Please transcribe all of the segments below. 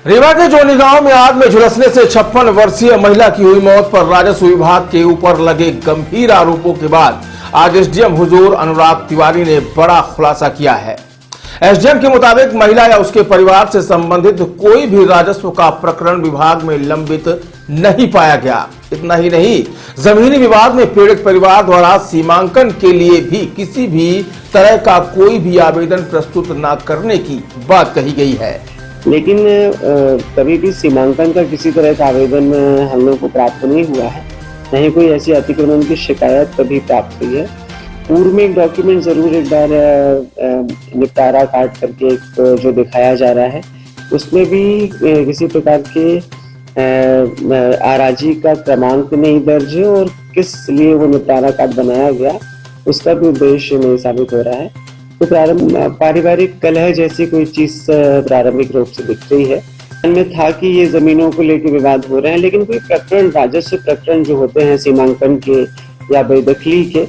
रीवा के जोनी गांव में आग में झुलसने से 56 वर्षीय महिला की हुई मौत पर राजस्व विभाग के ऊपर लगे गंभीर आरोपों के बाद आज एसडीएम हुजूर अनुराग तिवारी ने बड़ा खुलासा किया है। एसडीएम के मुताबिक महिला या उसके परिवार से संबंधित कोई भी राजस्व का प्रकरण विभाग में लंबित नहीं पाया गया। इतना ही नहीं, जमीनी विवाद में पीड़ित परिवार द्वारा सीमांकन के लिए भी किसी भी तरह का कोई भी आवेदन प्रस्तुत न करने की बात कही गई है। लेकिन कभी भी सीमांकन का किसी तरह का आवेदन हम लोग को प्राप्त नहीं हुआ है, न ही कोई ऐसी अतिक्रमण की शिकायत कभी प्राप्त हुई है। पूर्व में एक डॉक्यूमेंट जरूर एक बार निपटारा काट करके एक जो दिखाया जा रहा है, उसमें भी किसी प्रकार के आराजी का क्रमांक नहीं दर्ज है और किस लिए वो निपटारा काट बनाया गया उसका भी उद्देश्य नहीं साबित हो रहा है। तो पारिवारिक कलह जैसी कोई चीज प्रारंभिक रूप से दिख रही है। में था कि ये जमीनों को लेकर विवाद हो रहे हैं, लेकिन कोई प्रकरण, राजस्व प्रकरण जो होते हैं सीमांकन के या बेदखली के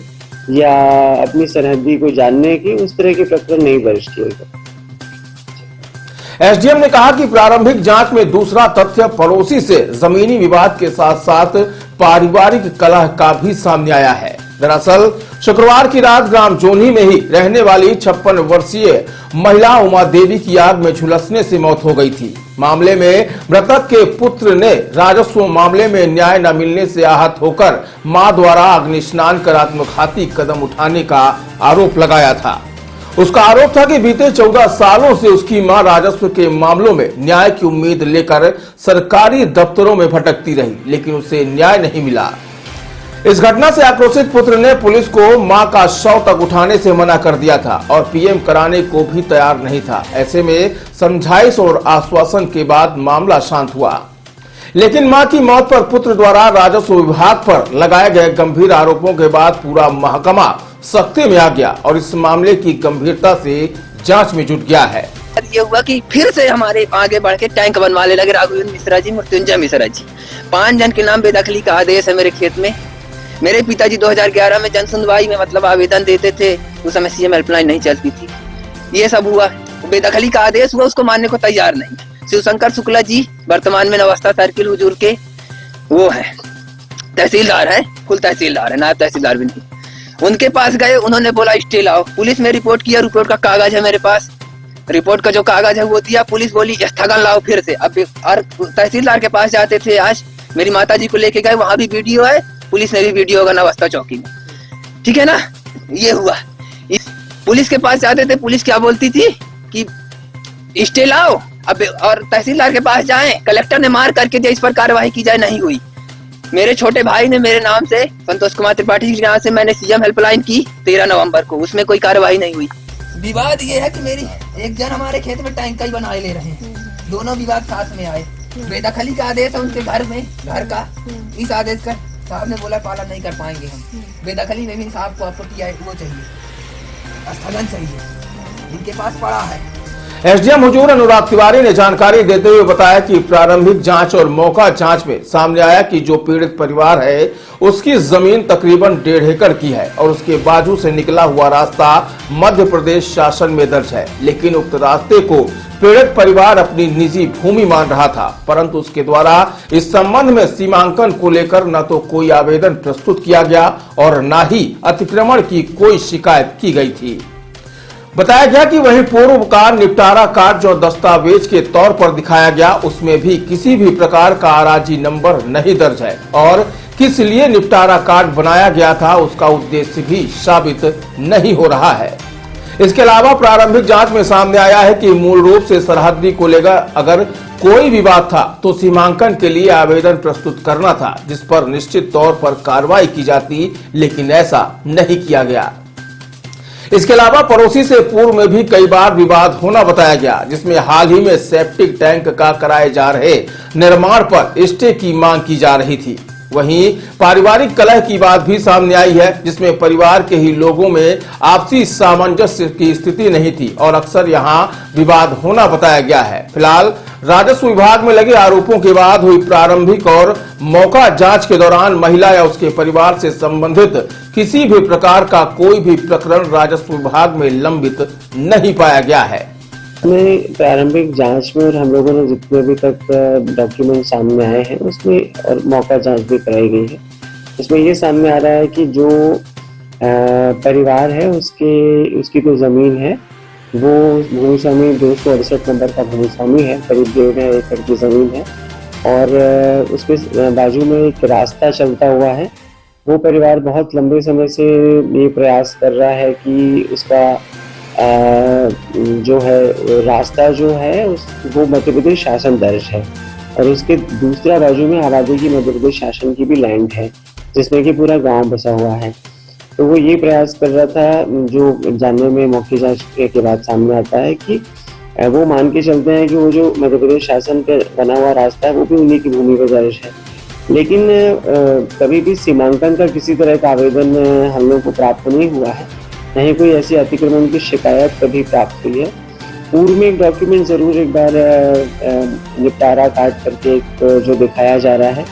या अपनी सरहदी को जानने के, उस तरह के प्रकरण नहीं दर्ज किए गए। एसडीएम ने कहा कि प्रारंभिक जांच में दूसरा तथ्य पड़ोसी से जमीनी विवाद के साथ साथ पारिवारिक कलह का भी सामने आया है। दरअसल शुक्रवार की रात ग्राम जोनी में ही रहने वाली 56 वर्षीय महिला उमा देवी की आग में झुलसने से मौत हो गई थी। मामले में मृतक के पुत्र ने राजस्व मामले में न्याय न मिलने से आहत होकर मां द्वारा अग्नि स्नान कर आत्मघाती कदम उठाने का आरोप लगाया था। उसका आरोप था कि बीते 14 सालों से उसकी मां राजस्व के मामलों में न्याय की उम्मीद लेकर सरकारी दफ्तरों में भटकती रही, लेकिन उसे न्याय नहीं मिला। इस घटना से आक्रोशित पुत्र ने पुलिस को मां का शव तक उठाने से मना कर दिया था और पीएम कराने को भी तैयार नहीं था। ऐसे में समझाइश और आश्वासन के बाद मामला शांत हुआ, लेकिन मां की मौत पर पुत्र द्वारा राजस्व विभाग पर लगाए गए गंभीर आरोपों के बाद पूरा महकमा सख्ती में आ गया और इस मामले की गंभीरता से जांच में जुट गया है। ये हुआ कि फिर से हमारे आगे बढ़ के टैंक बनवाने लगे राघवेंद्र मिश्रा जी, मृत्युंजय मिश्रा जी। 5 जन के नाम बेदखली का आदेश है मेरे खेत में। मेरे पिताजी 2011 में जन सुनवाई में मतलब आवेदन देते थे, उस समय सीएम हेल्पलाइन नहीं चलती थी। ये सब हुआ, बेदखली का आदेश हुआ, उसको मानने को तैयार नहीं। शिवशंकर शुक्ला जी वर्तमान में नवस्था सर्किल हुजूर के वो है, तहसीलदार है, कुल तहसीलदार है, नायब तहसीलदार भी नहीं। उनके पास गए, उन्होंने बोला स्टे लाओ। पुलिस में रिपोर्ट किया, रिपोर्ट का कागज है मेरे पास, रिपोर्ट का जो कागज है वो दिया। पुलिस बोली स्थगन लाओ फिर से। अब और तहसीलदार के पास जाते थे, आज मेरी माता जी को लेके गए, वहां भी वीडियो है, पुलिस ने भी वीडियो होगा नवस्था चौकी में, ठीक है ना। ये हुआ, पुलिस के पास जाते थे, पुलिस क्या बोलती थी कि स्टे लाओ। अब और तहसीलदार के पास जाएं, कलेक्टर ने मार करके दिया, इस पर कार्रवाई की जाए, नहीं हुई। मेरे छोटे भाई ने मेरे नाम से, संतोष कुमार त्रिपाठी जी के नाम से मैंने सीएम हेल्पलाइन की 13 नवंबर को, उसमें कोई कार्रवाई नहीं हुई। विवाद ये है कि मेरी एक जन हमारे खेत में टैंक का ही बनाए ले रहे हैं, दोनों विवाद साथ में आए। बेदखली का आदेश है उनके घर में, घर का, इस आदेश का साहब ने बोला पालन नहीं कर पाएंगे हम। बेदखली में भी साहब को आपको वो चाहिए, स्थगन चाहिए, इनके पास पड़ा है। एसडीएम हुजूर अनुराग तिवारी ने जानकारी देते हुए बताया कि प्रारंभिक जांच और मौका जांच में सामने आया कि जो पीड़ित परिवार है उसकी जमीन तकरीबन 1.5 एकड़ की है और उसके बाजू से निकला हुआ रास्ता मध्य प्रदेश शासन में दर्ज है, लेकिन उक्त रास्ते को पीड़ित परिवार अपनी निजी भूमि मान रहा था, परंतु उसके द्वारा इस संबंध में सीमांकन को लेकर न तो कोई आवेदन प्रस्तुत किया गया और न ही अतिक्रमण की कोई शिकायत की गई थी। बताया गया कि वहीं पूर्व का निपटारा कार्ड जो दस्तावेज के तौर पर दिखाया गया, उसमें भी किसी भी प्रकार का आराजी नंबर नहीं दर्ज है और किस लिए निपटारा कार्ड बनाया गया था उसका उद्देश्य भी साबित नहीं हो रहा है। इसके अलावा प्रारंभिक जांच में सामने आया है कि मूल रूप से सरहदी को लेकर अगर कोई विवाद था तो सीमांकन के लिए आवेदन प्रस्तुत करना था, जिस पर निश्चित तौर पर कार्रवाई की जाती, लेकिन ऐसा नहीं किया गया। इसके अलावा पड़ोसी से पूर्व में भी कई बार विवाद होना बताया गया, जिसमें हाल ही में सेप्टिक टैंक का कराए जा रहे निर्माण पर स्टे की मांग की जा रही थी। वहीं पारिवारिक कलह की बात भी सामने आई है, जिसमें परिवार के ही लोगों में आपसी सामंजस्य की स्थिति नहीं थी और अक्सर यहां विवाद होना बताया गया है। फिलहाल राजस्व विभाग में लगे आरोपों के बाद हुई प्रारंभिक और मौका जांच के दौरान महिला या उसके परिवार से संबंधित किसी भी प्रकार का कोई भी प्रकरण राजस्व विभाग में लंबित नहीं पाया गया है। में प्रारंभिक जांच में और हम लोगों ने जितने अभी तक डॉक्यूमेंट सामने आए हैं उसमें, और मौका जांच भी कराई गई है, इसमें ये सामने आ रहा है कि जो परिवार है उसकी जो जमीन है वो भूमि स्वामी 268 नंबर का भूमि स्वामी है, करीब 1.5 एकड़ की जमीन है, और उसके बाजू में एक रास्ता चलता हुआ है। वो परिवार बहुत लंबे समय से ये प्रयास कर रहा है कि उसका जो है रास्ता जो है वो मध्य प्रदेश शासन दर्ज है, और उसके दूसरा बाजू में आबादी की मध्य प्रदेश शासन की भी लैंड है जिसमें कि पूरा गांव बसा हुआ है। तो वो ये प्रयास कर रहा था, जो जानने में मौखिक जांच के बाद सामने आता है कि वो मान के चलते हैं कि वो जो मध्य प्रदेश शासन पे बना हुआ रास्ता है वो भी उन्हीं की भूमि पर दर्ज है, लेकिन कभी भी सीमांकन का किसी तरह का आवेदन हम लोग को प्राप्त नहीं हुआ है, नहीं कोई ऐसी अतिक्रमण की शिकायत कभी प्राप्त हुई है। पूर्व में एक डॉक्यूमेंट जरूर एक बार निपटारा काट करके जो दिखाया जा रहा है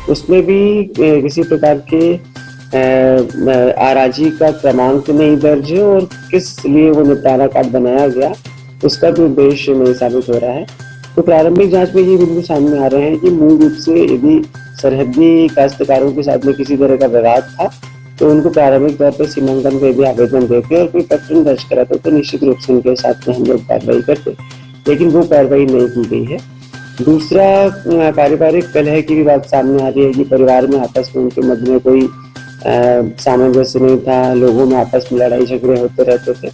उसमें भी किसी प्रकार के आराजी का क्रमांक नहीं दर्ज है, और किस लिए वो निपटारा कार्ड बनाया गया उसका भी उद्देश्य नहीं साबित हो रहा है। तो प्रारंभिक जांच में ये बिंदु सामने आ रहे हैं कि मूल रूप से यदि सरहदी काश्तकारों के साथ में किसी तरह का विवाद था तो उनको प्रारंभिक तौर पर सीमांकन का यदि आवेदन देते और कोई प्रकरण दर्ज कराते तो निश्चित रूप से उनके साथ में हम लोग कार्रवाई करते, लेकिन वो कार्रवाई नहीं की गई है। दूसरा, पारिवारिक कलह की भी बात सामने आ रही है कि परिवार में आपस में उनके मध्य में कोई सामंजस्य नहीं था, लोगों में आपस में लड़ाई झगड़े होते रहते थे,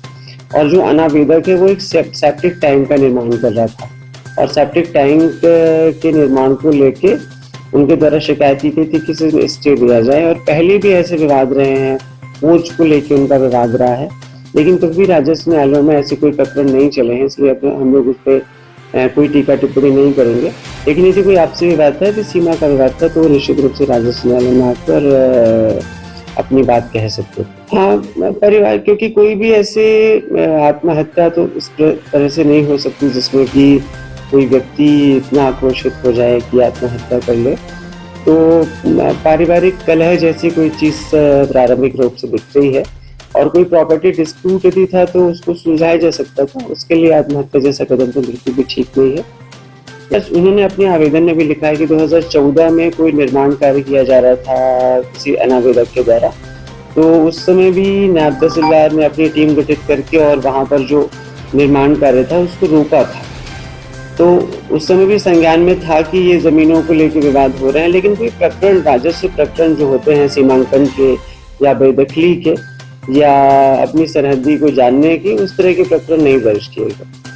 और जो अनावेदक है वो एक सेप्टिक टैंक का निर्माण कर रहा था, और सेप्टिक टैंक के निर्माण को लेके उनके द्वारा शिकायत की गई थी कि इसे स्टे दिया जाए, और पहले भी ऐसे विवाद रहे हैं, खोज को लेके उनका विवाद रहा है, लेकिन फिर भी राजस्व न्यायालयों में ऐसे कोई प्रकरण नहीं चले हैं, इसलिए हम लोग उस पर कोई टीका टिप्पणी नहीं करेंगे। लेकिन यदि कोई आपसी विवाद था तो सीमा का विवाद था तो निश्चित रूप से राजस्व न्यायालय में आकर अपनी बात कह सकते हैं। हाँ, परिवार, क्योंकि कोई भी ऐसे आत्महत्या तो इस तरह से नहीं हो सकती जिसमें कि कोई व्यक्ति इतना आक्रोशित हो जाए कि आत्महत्या कर ले। तो पारिवारिक कलह जैसी कोई चीज प्रारंभिक रूप से दिख रही है, और कोई प्रॉपर्टी डिस्प्यूट यदि था तो उसको सुलझाया जा सकता था, उसके लिए आत्महत्या जैसा कदम तो बिल्कुल भी ठीक नहीं है। बस उन्होंने अपने आवेदन में भी लिखा है कि 2014 में कोई निर्माण कार्य किया जा रहा था किसी अनावेदक के द्वारा, तो उस समय भी नायब तहसीलदार ने अपनी टीम गठित करके और वहां पर जो निर्माण कार्य था उसको रोका था। तो उस समय भी संज्ञान में था कि ये जमीनों को लेकर विवाद हो रहे हैं, लेकिन कोई प्रकरण, राजस्व प्रकरण जो होते हैं सीमांकन के या बेदखली के या अपनी सरहदी को जानने के, उस तरह के प्रकरण नहीं दर्ज किए गए।